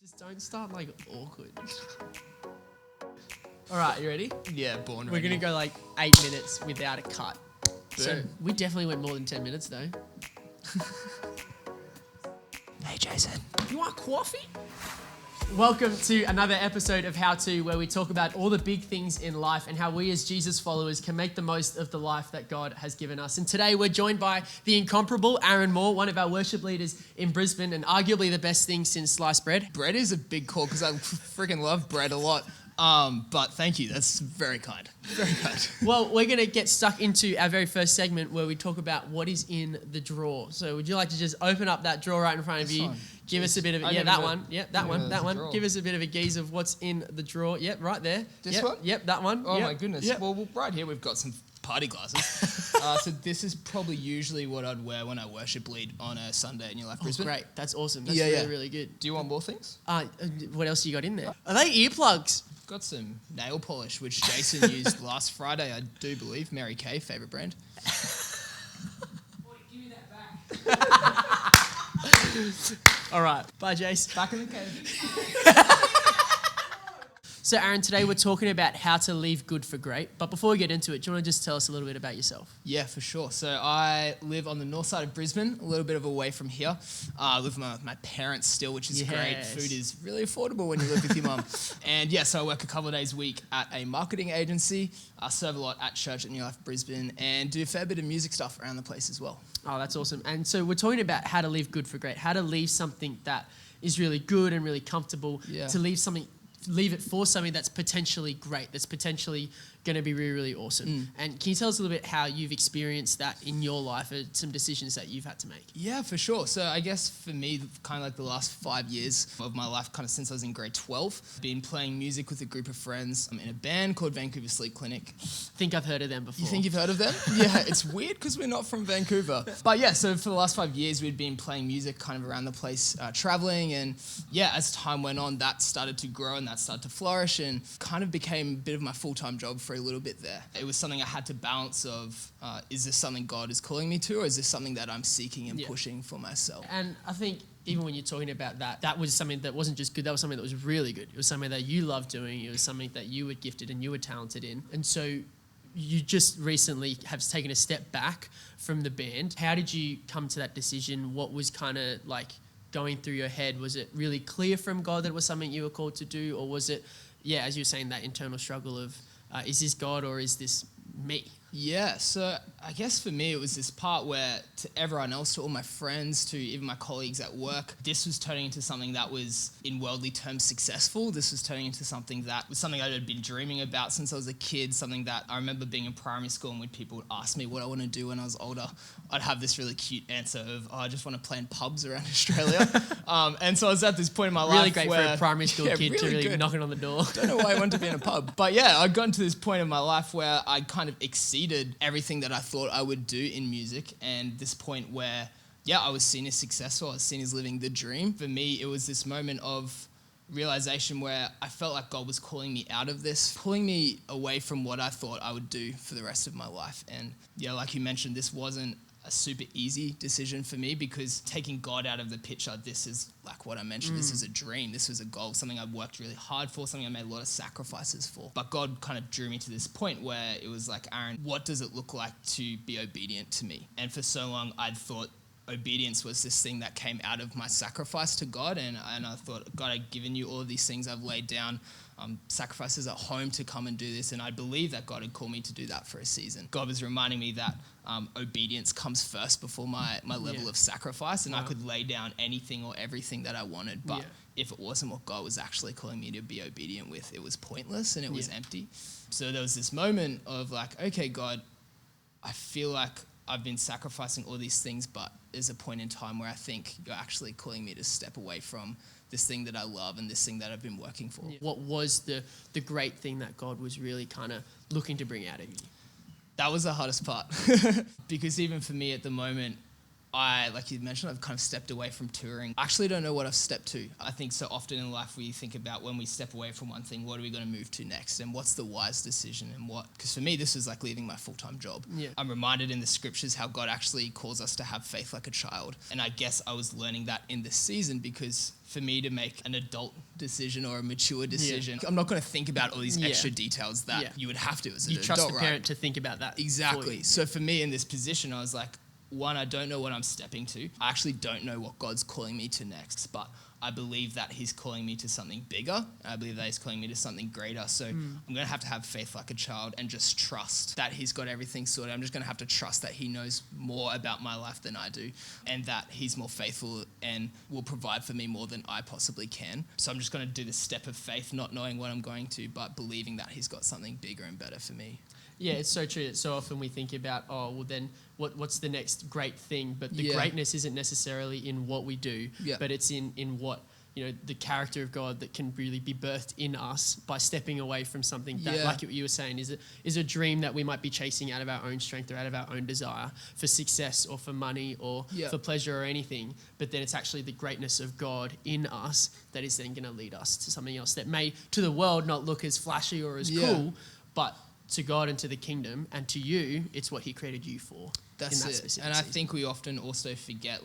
Just don't start like awkward. All right, you ready? Yeah, born We're ready. going to go like 8 minutes without a cut. So Boom. we definitely went more than 10 minutes though. Hey, Jason. You want coffee? Welcome to another episode of How To, where we talk about all the big things in life and how we as Jesus followers can make the most of the life that God has given us. And today we're joined by the incomparable Erin, one of our worship leaders in Brisbane, and arguably the best thing since sliced bread. Bread is a big call because I freaking love bread a lot. But thank you. That's very kind. Very kind. Well, we're going to get stuck into our very first segment where we talk about what is in the drawer. So would you like to just open up that drawer right in front of you? one. Give us a bit of I yeah, never that know. one. Yeah, that one. there's That a one. drawer. Give us a bit of a gaze of what's in the drawer. Yep, right there. This Yep, one? Yep, that one. Oh Yep, my goodness. Yep. Well, right here we've got some party glasses. So this is probably usually what I'd wear when I worship lead on a Sunday in Newlife, Brisbane. Great. That's awesome. That's Yeah, really, yeah. really good. Do you want more things? What else you got in there? Are they earplugs? Got some nail polish, which Jason used last Friday, I do believe. Mary Kay, favourite brand. Give me that back. All right. Bye, Jace. Back in the cave. So, Aaron, today we're talking about how to leave good for great. But before we get into it, do you want to just tell us a little bit about yourself? Yeah, for sure. So I live on the north side of Brisbane, a little bit of away from here. I live with my parents still, which is great. Yes. Food is really affordable when you live with your mum. And yeah, so I work a couple of days a week at a marketing agency. I serve a lot at church at Newlife Brisbane and do a fair bit of music stuff around the place as well. Oh, that's awesome. And so we're talking about how to leave good for great, how to leave something that is really good and really comfortable to leave it for something that's potentially great, that's potentially going to be really, really awesome. And can you tell us a little bit how you've experienced that in your life, or some decisions that you've had to make? Yeah, for sure. So I guess for me, kind of like the last 5 years of my life, kind of since I was in grade 12, been playing music with a group of friends. I'm in a band called Vancouver Sleep Clinic. I think I've heard of them before. You think you've heard of them? Yeah, it's weird because we're not from Vancouver. But yeah, so for the last 5 years, we'd been playing music kind of around the place, traveling. And yeah, as time went on, that started to grow and that started to flourish and kind of became a bit of my full-time job for a little bit there. It was something I had to balance of, is this something God is calling me to, or is this something that I'm seeking and pushing for myself? And I think even when you're talking about that, that was something that wasn't just good, that was something that was really good. It was something that you loved doing. It was something that you were gifted and you were talented in. And so you just recently have taken a step back from the band. How did you come to that decision? What was kind of like going through your head? Was it really clear from God that it was something you were called to do? Or was it, as you were saying, that internal struggle of, is this God or is this me? Yeah, so I guess for me it was this part where to everyone else, to all my friends, to even my colleagues at work, this was turning into something that was in worldly terms successful. This was turning into something that was something I had been dreaming about since I was a kid, something that I remember being in primary school, and when people would ask me what I want to do when I was older, I'd have this really cute answer of, I just want to play in pubs around Australia. And so I was at this point in my life Really great where, for a primary school kid to really good. knocking on the door. Don't know why I wanted to be in a pub. But yeah, I'd gotten to this point in my life where I kind of exceeded everything that I thought I would do in music, and this point where, I was seen as successful, I was seen as living the dream. For me, it was this moment of realization where I felt like God was calling me out of this, pulling me away from what I thought I would do for the rest of my life. And like you mentioned, this wasn't a super easy decision for me, because taking God out of the picture, this is like what I mentioned, this is a dream, this was a goal, something I worked really hard for, something I made a lot of sacrifices for. But God kind of drew me to this point where it was like, Aaron, what does it look like to be obedient to me? And for so long, I'd thought obedience was this thing that came out of my sacrifice to God, and I thought, God, I've given you all of these things, I've laid down sacrifices at home to come and do this, and I believe that God had called me to do that for a season. God was reminding me that obedience comes first before my level of sacrifice, and I could lay down anything or everything that I wanted, but if it wasn't what God was actually calling me to be obedient with, it was pointless and it was empty. So there was this moment of like, okay, God, I feel like I've been sacrificing all these things, but there's a point in time where I think you're actually calling me to step away from this thing that I love and this thing that I've been working for. What was the great thing that God was really kind of looking to bring out of you? That was the hardest part. Because even for me at the moment, like you mentioned, I've kind of stepped away from touring. I actually don't know what I've stepped to. I think so often in life we think about when we step away from one thing, what are we going to move to next? And what's the wise decision? And because for me, this was like leaving my full-time job. Yeah. I'm reminded in the scriptures how God actually calls us to have faith like a child. And I guess I was learning that in this season because for me to make an adult decision or a mature decision, I'm not going to think about all these extra details that you would have to as an adult. You trust the parent to think about that. Exactly. So for me in this position, I was like, one, I don't know what I'm stepping to. I actually don't know what God's calling me to next, but I believe that he's calling me to something bigger. I believe that he's calling me to something greater. So I'm going to have faith like a child and just trust that he's got everything sorted. I'm just going to have to trust that he knows more about my life than I do and that he's more faithful and will provide for me more than I possibly can. So I'm just going to do the step of faith, not knowing what I'm going to, but believing that he's got something bigger and better for me. Yeah, it's so true. So often we think about, then what's the next great thing? But the greatness isn't necessarily in what we do, but it's in what, the character of God that can really be birthed in us by stepping away from something that, like what you were saying, is a dream that we might be chasing out of our own strength or out of our own desire for success or for money or for pleasure or anything. But then it's actually the greatness of God in us that is then going to lead us to something else that may, to the world, not look as flashy or as cool, but to God and to the kingdom and to you, it's what he created you for. That's it. And I think we often also forget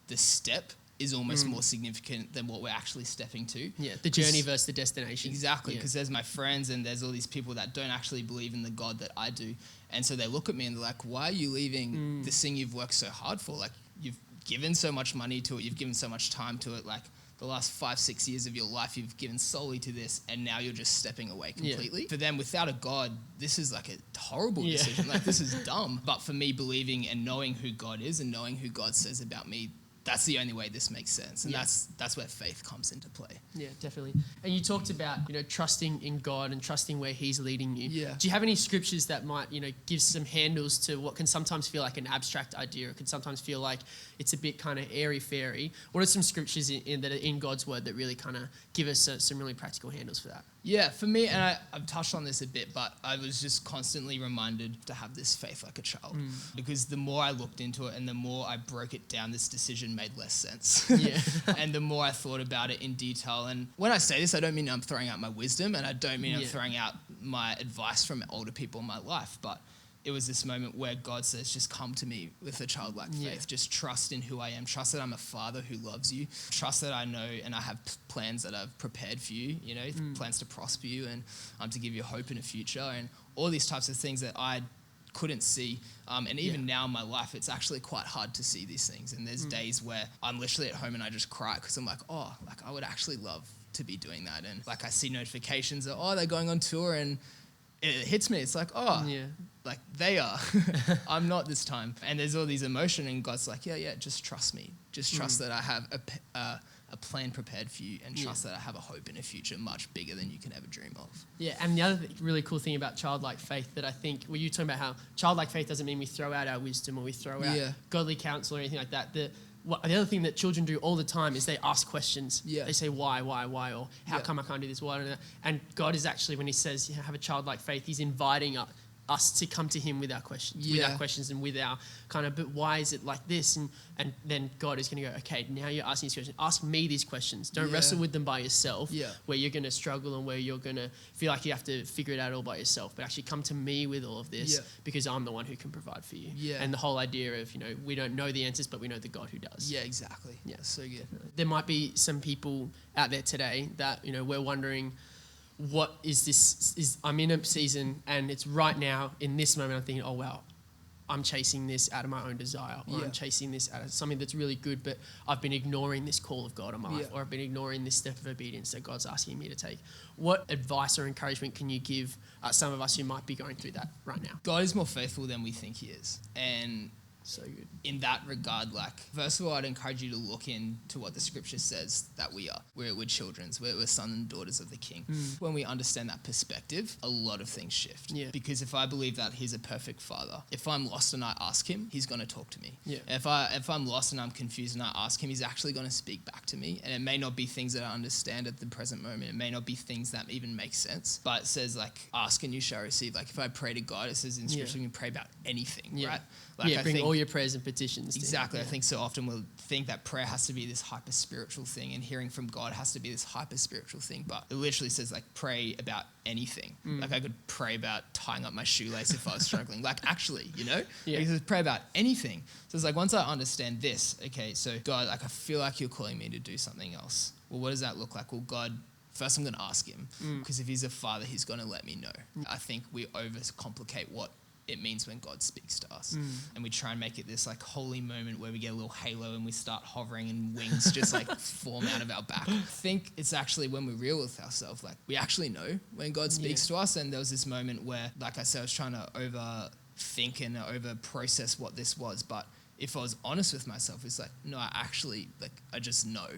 the step is almost more significant than what we're actually stepping to. Yeah, the journey versus the destination. Exactly, because there's my friends and there's all these people that don't actually believe in the God that I do. And so they look at me and they're like, why are you leaving this thing you've worked so hard for? Like, you've given so much money to it, you've given so much time to it, like the last 5-6 years of your life you've given solely to this, and now you're just stepping away completely. For them, without a God, this is like a horrible decision. Like, this is dumb. But for me, believing and knowing who God is and knowing who God says about me, that's the only way this makes sense. And that's where faith comes into play. Yeah, definitely. And you talked about, trusting in God and trusting where he's leading you. Yeah. Do you have any scriptures that might, give some handles to what can sometimes feel like an abstract idea or can sometimes feel like it's a bit kind of airy-fairy? What are some scriptures that are in God's word that really kind of give us some really practical handles for that? Yeah, for me, and I've touched on this a bit, but I was just constantly reminded to have this faith like a child. Because the more I looked into it and the more I broke it down, this decision made less sense. And the more I thought about it in detail. And when I say this, I don't mean I'm throwing out my wisdom and I don't mean I'm throwing out my advice from older people in my life, but it was this moment where God says, just come to me with a childlike faith. Just trust in who I am. Trust that I'm a father who loves you. Trust that I know and I have plans that I've prepared for you, plans to prosper you and to give you hope in a future and all these types of things that I couldn't see. And even now in my life, it's actually quite hard to see these things. And there's days where I'm literally at home and I just cry because I'm like, I would actually love to be doing that. And I see notifications that, they're going on tour and it hits me. It's like, like they are. I'm not this time. And there's all these emotion and God's like, just trust me. Just trust that I have a plan prepared for you and trust that I have a hope in a future much bigger than you can ever dream of. Yeah, and the other really cool thing about childlike faith that I think, you talking about how childlike faith doesn't mean we throw out our wisdom or we throw out godly counsel or anything like that. The other thing that children do all the time is they ask questions. They say, why, or how come I can't do this? Why? And God is actually, when he says, have a childlike faith, he's inviting us to come to him with our questions, and with our kind of, but why is it like this? And then God is going to go, okay, now you're asking these questions. Ask me these questions. Don't wrestle with them by yourself, where you're going to struggle and where you're going to feel like you have to figure it out all by yourself. But actually come to me with all of this because I'm the one who can provide for you. And the whole idea of, we don't know the answers, but we know the God who does. Yeah, exactly. Yeah, so good. There might be some people out there today that, we're wondering, what is this? I'm in a season and it's right now in this moment I'm thinking, oh wow, I'm chasing this out of my own desire, or I'm chasing this out of something that's really good, but I've been ignoring this call of God on my life, or I've been ignoring this step of obedience that God's asking me to take. What advice or encouragement can you give some of us who might be going through that right now? God is more faithful than we think he is. And so good. In that regard, first of all, I'd encourage you to look into what the scripture says that we are. We're children. We're sons and daughters of the King. When we understand that perspective, a lot of things shift. Because if I believe that he's a perfect father, if I'm lost and I ask him, he's going to talk to me. If I'm lost and I'm confused and I ask him, he's actually going to speak back to me. And it may not be things that I understand at the present moment. It may not be things that even make sense. But it says, ask and you shall receive. If I pray to God, it says in scripture, you can pray about anything, right? Bring all your prayers and petitions. Exactly. Yeah. I think so often we'll think that prayer has to be this hyper spiritual thing and hearing from God has to be this hyper spiritual thing. But it literally says like pray about anything. Like I could pray about tying up my shoelace if I was struggling. Like actually, you know? Yeah. Like, it says pray about anything. So it's like once I understand this, okay, so God, like I feel like you're calling me to do something else. Well, what does that look like? Well, God, first I'm going to ask him because if he's a father, he's going to let me know. I think we overcomplicate what it means when God speaks to us. And we try and make it this like holy moment where we get a little halo and we start hovering and wings just like form out of our back. I think it's actually when we're real with ourselves, like we actually know when God speaks to us. And there was this moment where, like I said, I was trying to overthink and over process what this was. But if I was honest with myself, it's like, no, I just know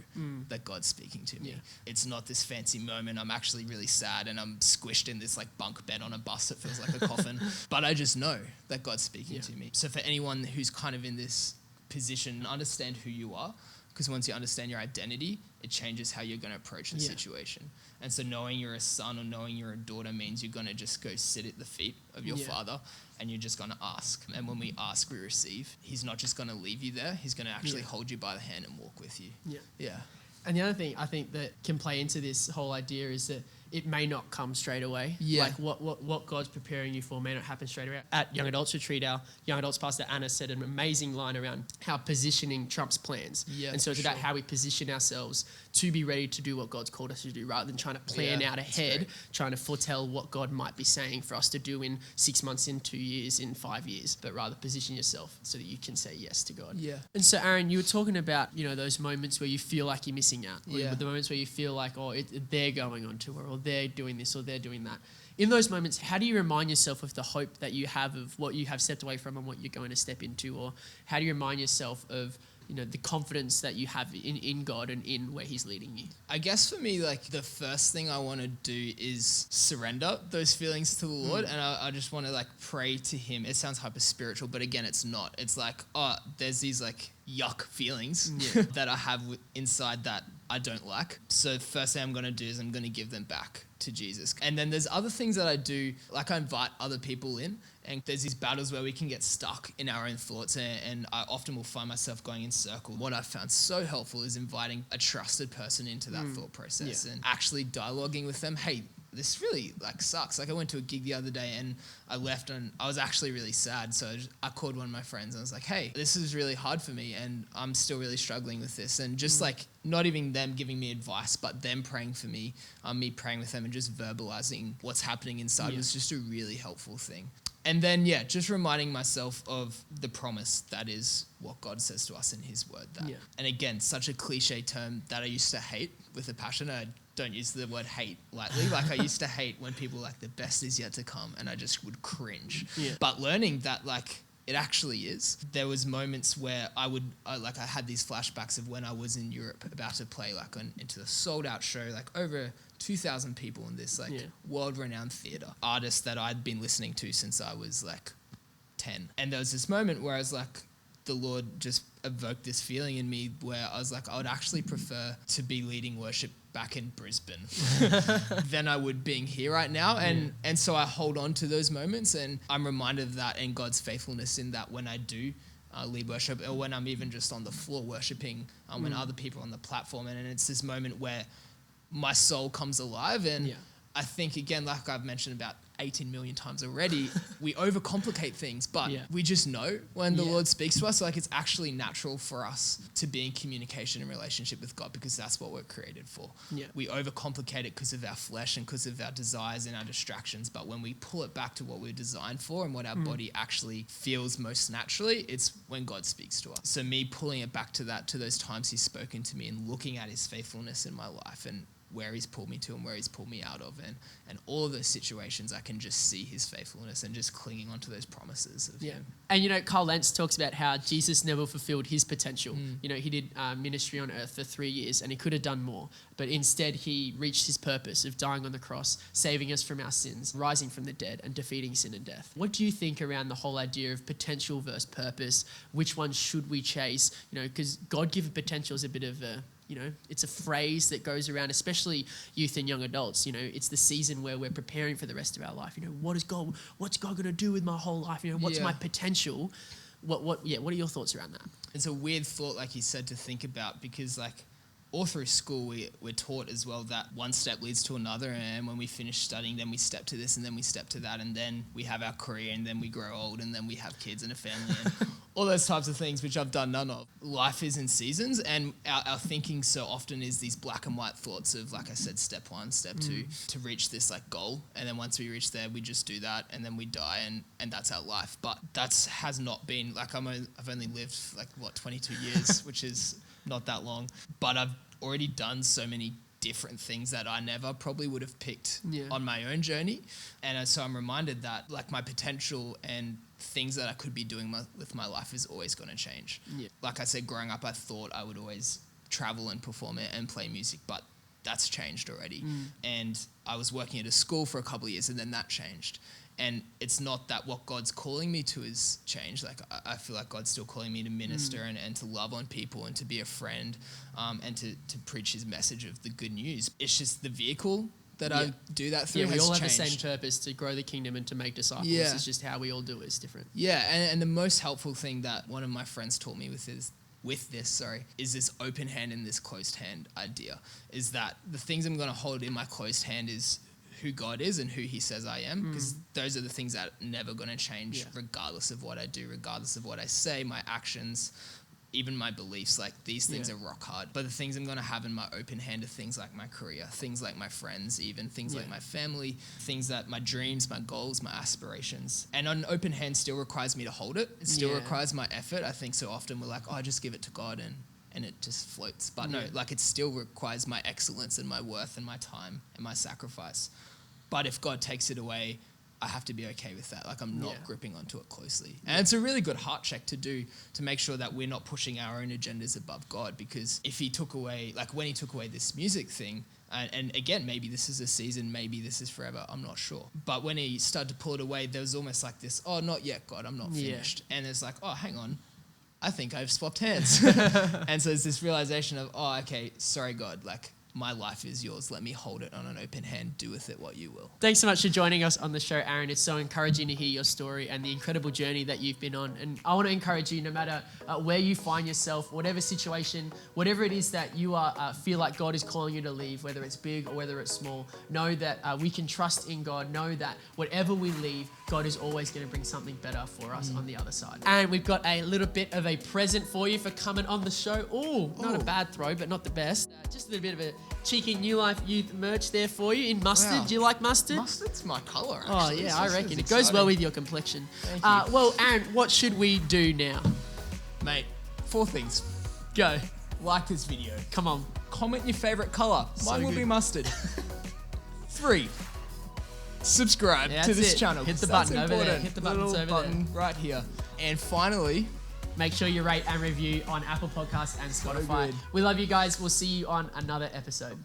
that God's speaking to me. Yeah. It's not this fancy moment. I'm actually really sad and I'm squished in this like bunk bed on a bus that feels like a coffin. But I just know that God's speaking to me. So for anyone who's kind of in this position, understand who you are. Because once you understand your identity, it changes how you're going to approach the situation. And so knowing you're a son or knowing you're a daughter means you're going to just go sit at the feet of your father and you're just going to ask. And when we ask, we receive. He's not just going to leave you there. He's going to actually hold you by the hand and walk with you. Yeah. And the other thing I think that can play into this whole idea is that it may not come straight away. Yeah. Like what God's preparing you for may not happen straight away. At Young Adults Retreat, our Young Adults Pastor Anna said an amazing line around how positioning trumps plans. Yeah, and so it's about how we position ourselves to be ready to do what God's called us to do rather than trying to plan out ahead, trying to foretell what God might be saying for us to do in 6 months, in 2 years, in 5 years, but rather position yourself so that you can say yes to God. Yeah. And so, Aaron, you were talking about, those moments where you feel like you're missing out. Yeah. The moments where you feel like, they're going on tour or they're doing this or they're doing that. In those moments, how do you remind yourself of the hope that you have of what you have stepped away from and what you're going to step into? Or how do you remind yourself of, the confidence that you have in God and in where he's leading you? I guess for me, like the first thing I want to do is surrender those feelings to the Lord. And I just want to like pray to him. It sounds hyper spiritual, but again, it's not. It's like, there's these like yuck feelings that I have inside that I don't like. So first thing I'm going to do is I'm going to give them back to Jesus. And then there's other things that I do, like I invite other people in, and there's these battles where we can get stuck in our own thoughts, and I often will find myself going in circles. What I've found so helpful is inviting a trusted person into that thought process and actually dialoguing with them. Hey, this really like sucks. Like I went to a gig the other day and I left and I was actually really sad. So I called one of my friends and I was like, hey, this is really hard for me and I'm still really struggling with this. And just like not even them giving me advice, but them praying for me, me praying with them and just verbalizing what's happening inside was just a really helpful thing. And then, just reminding myself of the promise that is what God says to us in his word. And again, such a cliche term that I used to hate with a passion. I don't use the word hate lightly. Like I used to hate when people were like the best is yet to come and I just would cringe. But learning that like it actually is. There was moments where I had these flashbacks of when I was in Europe about to play like into the sold out show, like over 2,000 people in this like world-renowned theater. Artists that I'd been listening to since I was like 10. And there was this moment where I was like, the Lord just evoked this feeling in me where I was like, I would actually prefer to be leading worship back in Brisbane than I would being here right now. And so I hold on to those moments and I'm reminded of that and God's faithfulness in that when I do lead worship or when I'm even just on the floor worshiping when other people are on the platform. And it's this moment where my soul comes alive. And I think, again, like I've mentioned about 18 million times already, we overcomplicate things, but we just know when the Lord speaks to us. Like it's actually natural for us to be in communication and relationship with God because that's what we're created for. We overcomplicate it because of our flesh and because of our desires and our distractions. But when we pull it back to what we're designed for and what our body actually feels most naturally, it's when God speaks to us. So me pulling it back to that, to those times he's spoken to me and looking at his faithfulness in my life and where he's pulled me to and where he's pulled me out of and all of those situations I can just see his faithfulness and just clinging onto those promises of him. And Carl Lentz talks about how Jesus never fulfilled his potential. He did ministry on earth for 3 years and he could have done more, but instead he reached his purpose of dying on the cross, saving us from our sins, rising from the dead and defeating sin and death. What do you think around the whole idea of potential versus purpose? Which one should we chase? Because God-given potential is a bit of a it's a phrase that goes around, especially youth and young adults. It's the season where we're preparing for the rest of our life. What's God going to do with my whole life? What's my potential? What are your thoughts around that? It's a weird thought, like you said, to think about, because like all through school we're taught as well that one step leads to another, and when we finish studying, then we step to this, and then we step to that, and then we have our career, and then we grow old, and then we have kids and a family, and all those types of things, which I've done none of. Life is in seasons, and our thinking so often is these black and white thoughts of, like I said, step one, step two, to reach this like goal, and then once we reach there, we just do that, and then we die, and that's our life. But has not been, like I've only lived like 22 years, which is not that long, but I've already done so many different things that I never probably would have picked on my own journey. And so I'm reminded that like my potential and things that I could be doing with my life is always going to change. Yeah. Like I said, growing up, I thought I would always travel and perform it and play music, but that's changed already. And I was working at a school for a couple of years, and then that changed. And it's not that what God's calling me to is changed. Like I feel like God's still calling me to minister and to love on people and to be a friend, and to preach his message of the good news. It's just the vehicle that I do that through. Yeah, we all have changed. the same purpose, to grow the kingdom and to make disciples. Yeah. It's just how we all do it is different. Yeah, and the most helpful thing that one of my friends taught me is this open hand and this closed hand idea. Is that the things I'm going to hold in my closed hand is who God is and who he says I am, because those are the things that are never going to change regardless of what I do, regardless of what I say, my actions, even my beliefs. Like these things are rock hard. But the things I'm going to have in my open hand are things like my career, things like my friends, even things like my family, things that my dreams, my goals, my aspirations. And an open hand still requires me to hold it. It still requires my effort. I think so often we're like, I just give it to God and it just floats. But no, like it still requires my excellence and my worth and my time and my sacrifice. But if God takes it away, I have to be okay with that. Like I'm not gripping onto it closely. And it's a really good heart check to do, to make sure that we're not pushing our own agendas above God. Because if he took away, like when he took away this music thing, and again, maybe this is a season, maybe this is forever, I'm not sure. But when he started to pull it away, there was almost like this, oh, not yet, God, I'm not finished. And it's like, oh, hang on, I think I've swapped hands. And so it's this realization of, oh, okay, sorry, God, like, my life is yours. Let me hold it on an open hand. Do with it what you will. Thanks so much for joining us on the show, Aaron. It's so encouraging to hear your story and the incredible journey that you've been on. And I want to encourage you, no matter where you find yourself, whatever situation, whatever it is that you feel like God is calling you to leave, whether it's big or whether it's small, know that we can trust in God. Know that whatever we leave, God is always going to bring something better for us on the other side. And we've got a little bit of a present for you for coming on the show. Not a bad throw, but not the best. Just a little bit of a cheeky Newlife youth merch there for you in mustard. Wow. Do you like mustard? Mustard's my colour, actually. Oh, yeah, I reckon. It goes well with your complexion. Thank you. Well, Aaron, what should we do now? Mate, 4 things. Go. Like this video. Come on. Comment your favourite colour. Mine will be mustard. 3, subscribe to this channel. Hit the button over there. Hit the buttons over button there. right here. And finally, make sure you rate and review on Apple Podcasts and Spotify. good. We love you guys. We'll see you on another episode.